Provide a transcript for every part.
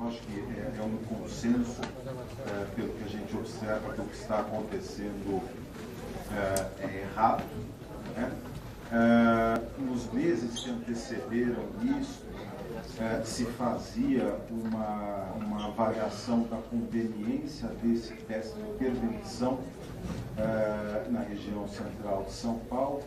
eu acho que é um consenso, pelo que a gente observa, que o que está acontecendo é errado, né? Nos meses que antecederam isso, se fazia uma avaliação da conveniência dessa intervenção na região central de São Paulo,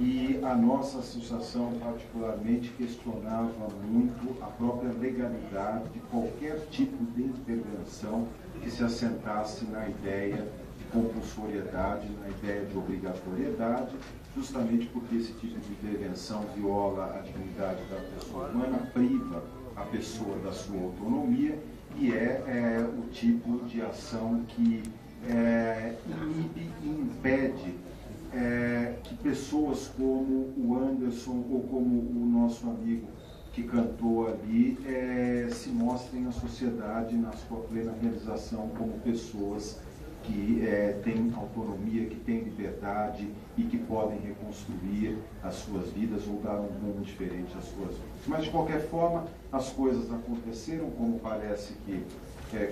e a nossa associação particularmente questionava muito a própria legalidade de qualquer tipo de intervenção que se assentasse na ideia de compulsoriedade, na ideia de obrigatoriedade, justamente porque esse tipo de intervenção viola a dignidade da pessoa humana, priva a pessoa da sua autonomia e é o tipo de ação que inibe e impede que pessoas como o Anderson ou como o nosso amigo que cantou ali se mostrem à sociedade na sua plena realização como pessoas que têm autonomia, que têm liberdade e que podem reconstruir as suas vidas ou dar um rumo diferente às suas vidas. Mas, de qualquer forma, as coisas aconteceram, como parece que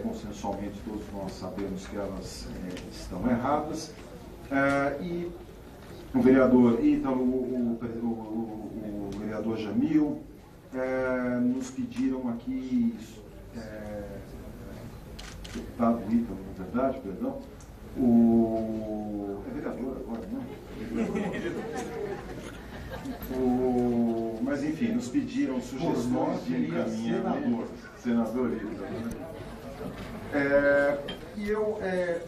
consensualmente todos nós sabemos que elas estão erradas, e o vereador Ítalo, o vereador Jamil, nos pediram aqui, deputado Ítalo, na verdade, perdão, é vereador agora, não? Mas, enfim, nos pediram sugestões de encaminhamento. Senador Ítalo, e eu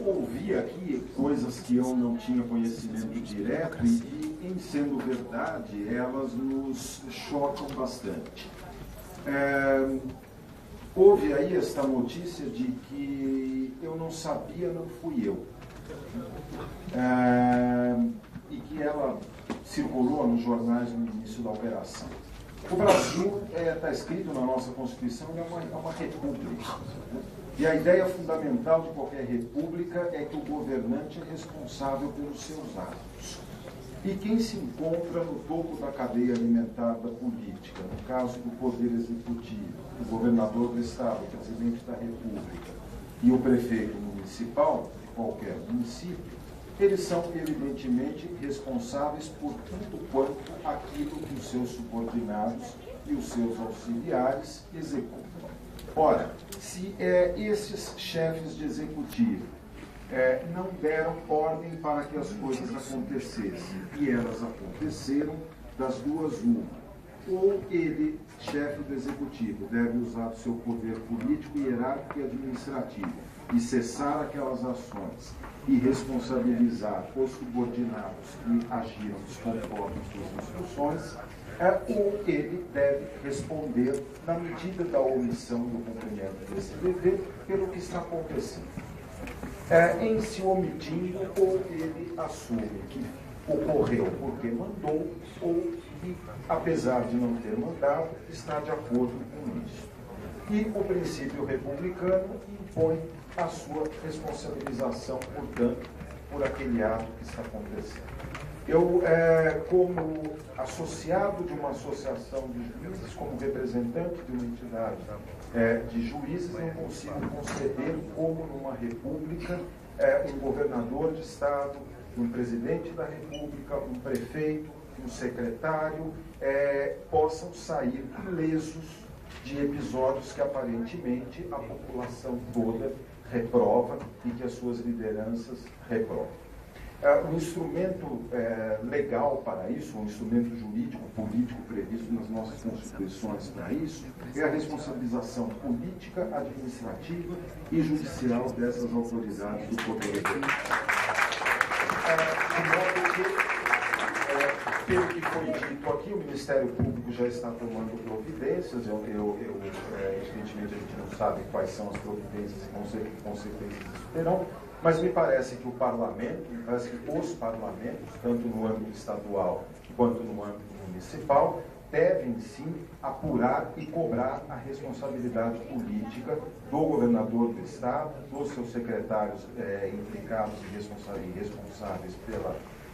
ouvi aqui coisas que eu não tinha conhecimento direto e, em sendo verdade, elas nos chocam bastante. Houve aí esta notícia de que eu não sabia, não fui eu. E que ela circulou nos jornais no início da operação. O Brasil, está escrito na nossa Constituição, é uma república. E a ideia fundamental de qualquer república é que o governante é responsável pelos seus atos. E quem se encontra no topo da cadeia alimentar da política, no caso do Poder Executivo, o governador do Estado, o presidente da República e o prefeito municipal, de qualquer município, eles são evidentemente responsáveis por tudo quanto aquilo que os seus subordinados e os seus auxiliares executam. Ora, se esses chefes de executivo não deram ordem para que as coisas acontecessem, e elas aconteceram, das duas uma. Ou ele, chefe do executivo, deve usar o seu poder político, hierárquico e administrativo e cessar aquelas ações e responsabilizar os subordinados que agiram desconforme às suas instruções, ou ele deve responder, na medida da omissão do cumprimento desse dever, pelo que está acontecendo. Em se omitindo, ou ele assume que ocorreu porque mandou, ou que, apesar de não ter mandado, está de acordo com isso. E o princípio republicano impõe a sua responsabilização, portanto, por aquele ato que está acontecendo. Eu, como associado de uma associação de juízes, como representante de uma entidade de juízes, não consigo conceber como numa república um governador de Estado, um presidente da República, um prefeito, um secretário possam sair ilesos de episódios que aparentemente a população toda reprova e que as suas lideranças reprovam. O instrumento legal para isso, um instrumento jurídico, político previsto nas nossas constituições para isso, é a responsabilização política, administrativa e judicial dessas autoridades do poder executivo. De modo que, pelo que foi dito aqui, o Ministério Público já está tomando providências. Evidentemente, a gente não sabe quais são as providências e consequências disso terão, mas me parece que o Parlamento, me parece que os parlamentos, tanto no âmbito estadual quanto no âmbito municipal, devem sim apurar e cobrar a responsabilidade política do governador do Estado, dos seus secretários implicados e responsáveis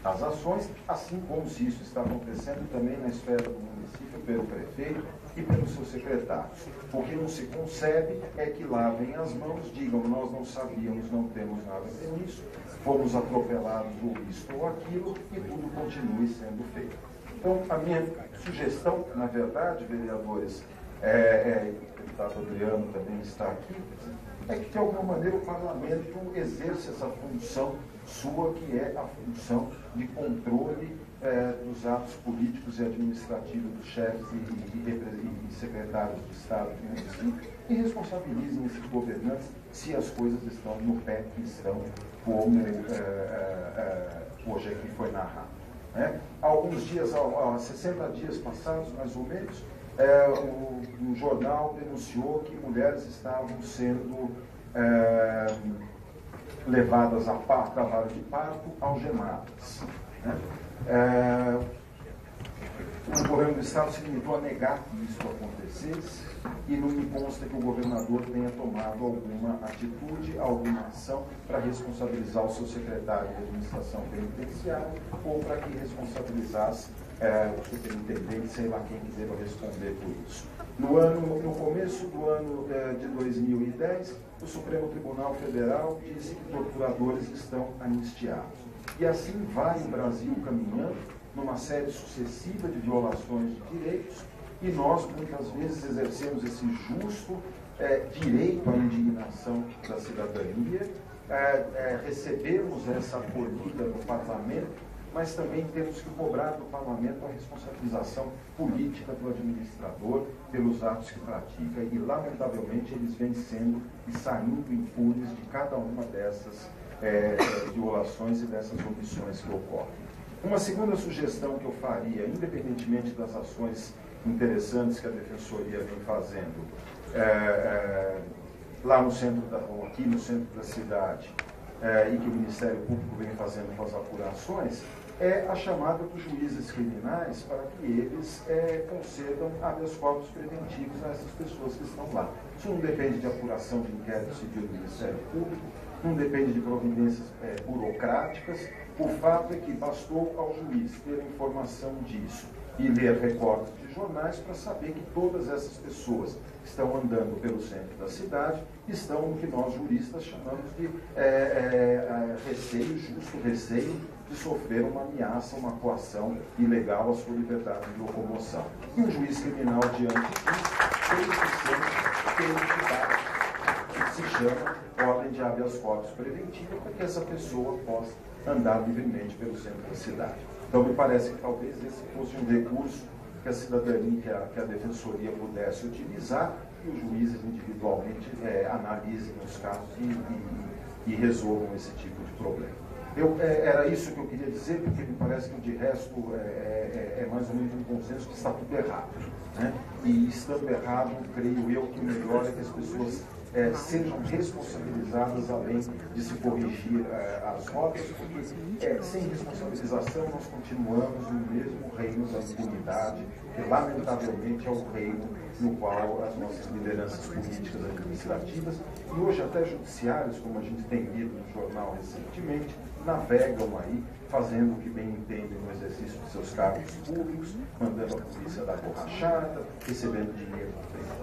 as ações, assim como se isso está acontecendo também na esfera do município, pelo prefeito e pelos seus secretários. O que não se concebe é que lavem as mãos, digam, nós não sabíamos, não temos nada a ver com isso, fomos atropelados ou isto ou aquilo, e tudo continue sendo feito. Então, a minha sugestão, na verdade, vereadores, o deputado Adriano também está aqui, é que, de alguma maneira, o parlamento exerce essa função sua, que é a função de controle dos atos políticos e administrativos dos chefes e secretários de Estado e município, e responsabilizem esses governantes se as coisas estão no pé que estão, como hoje aqui foi narrado. Alguns dias, há 60 dias passados, mais ou menos, um jornal denunciou que mulheres estavam sendo levadas a cavalo de parto, algemadas. O governo do Estado se limitou a negar que isso acontecesse, e não me consta que o governador tenha tomado alguma atitude, alguma ação para responsabilizar o seu secretário de administração penitenciária, ou para que responsabilizasse o superintendente, sei lá quem quiser responder por isso. No começo do ano de 2010, o Supremo Tribunal Federal disse que torturadores estão anistiados. E assim vai o Brasil caminhando numa série sucessiva de violações de direitos, e nós, muitas vezes, exercemos esse justo direito à indignação da cidadania, recebemos essa acolhida no parlamento, mas também temos que cobrar do parlamento a responsabilização política do administrador pelos atos que pratica, e, lamentavelmente, eles vêm sendo e saindo impunes de cada uma dessas violações e dessas omissões que ocorrem. Uma segunda sugestão que eu faria, independentemente das ações interessantes que a Defensoria vem fazendo, lá no centro aqui no centro da cidade, e que o Ministério Público vem fazendo com as apurações, é a chamada dos juízes criminais para que eles concedam habeas corpus preventivos a essas pessoas que estão lá. Isso não depende de apuração de inquérito civil do Ministério Público, não depende de providências burocráticas. O fato é que bastou ao juiz ter informação disso e ler recortes de jornais para saber que todas essas pessoas que estão andando pelo centro da cidade estão no que nós juristas chamamos de justo receio de sofrer uma ameaça, uma coação ilegal à sua liberdade de locomoção. E o juiz criminal, diante disso, tem que dar o que se chama ordem de habeas corpus preventiva para que essa pessoa possa andar livremente pelo centro da cidade. Então, me parece que talvez esse fosse um recurso que a cidadania, que a Defensoria pudesse utilizar, e os juízes individualmente analisem os casos e resolvam esse tipo de problema. Era isso que eu queria dizer, porque me parece que de resto é mais ou menos um consenso que está tudo errado. E estando errado, creio eu que o melhor é que as pessoas sejam responsabilizadas, além de se corrigir as rotas, porque sem responsabilização nós continuamos no mesmo reino da impunidade, que lamentavelmente é o reino no qual as nossas lideranças políticas administrativas e hoje até judiciários, como a gente tem lido no jornal recentemente, navegam aí, fazendo o que bem entendem no exercício de seus cargos públicos, mandando a polícia dar borrachada, recebendo dinheiro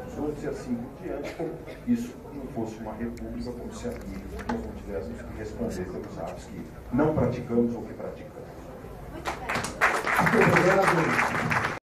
dos outros e assim por diante, como isso não fosse uma república, como se aqui nós não tivéssemos que responder pelos atos que não praticamos ou que praticamos. Muito obrigado.